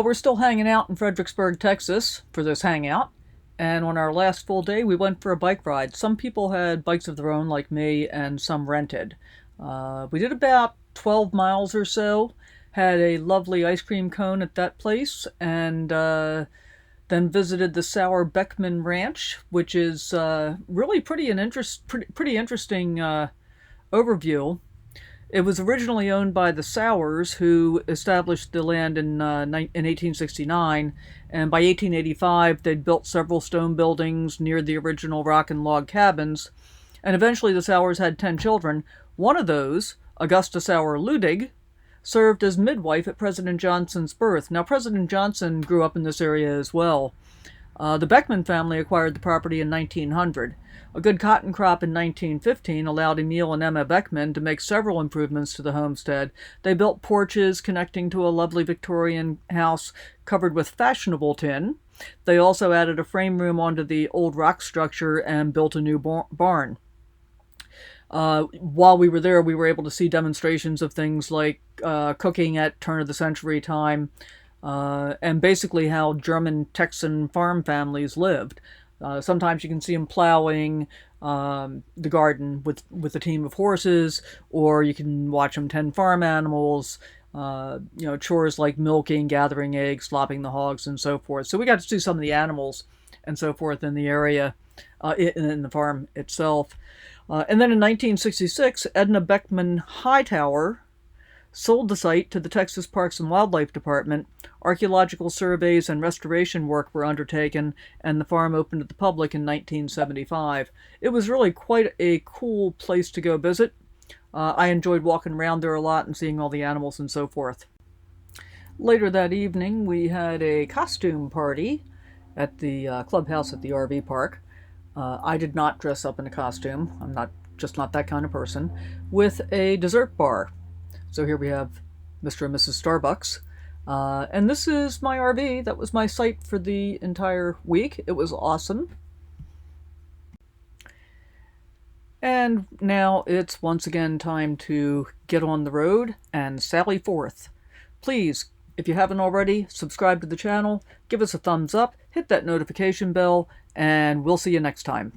We're still hanging out in Fredericksburg, Texas for this hangout. And on our last full day, we went for a bike ride. Some people had bikes of their own, like me, and some rented. We did about 12 miles or so, had a lovely ice cream cone at that place, and then visited the Sour Beckman Ranch, which is really pretty interesting overview. It was originally owned by the Sowers, who established the land in 1869, and by 1885 they'd built several stone buildings near the original rock and log cabins, and eventually the Sowers had 10 children. One of those, Augusta Sauer Ludig, served as midwife at President Johnson's birth. Now, President Johnson grew up in this area as well. The Beckman family acquired the property in 1900. A good cotton crop in 1915 allowed Emil and Emma Beckman to make several improvements to the homestead. They built porches connecting to a lovely Victorian house covered with fashionable tin. They also added a frame room onto the old rock structure and built a new barn. While we were there, we were able to see demonstrations of things like cooking at turn-of-the-century time, and basically how German Texan farm families lived. Sometimes you can see them plowing the garden with a team of horses, or you can watch them tend farm animals, chores like milking, gathering eggs, slopping the hogs, and so forth. So we got to see some of the animals and so forth in the area, in the farm itself. And then in 1966, Edna Beckman Hightower sold the site to the Texas Parks and Wildlife Department. Archaeological surveys and restoration work were undertaken, and the farm opened to the public in 1975. It was really quite a cool place to go visit. I enjoyed walking around there a lot and seeing all the animals and so forth. Later that evening, we had a costume party at the clubhouse at the RV park. I did not dress up in a costume. I'm not that kind of person. With a dessert bar. So here we have Mr. and Mrs. Starbucks. And this is my RV. That was my site for the entire week. It was awesome. And now it's once again time to get on the road and sally forth. Please, if you haven't already, subscribe to the channel, give us a thumbs up, hit that notification bell, and we'll see you next time.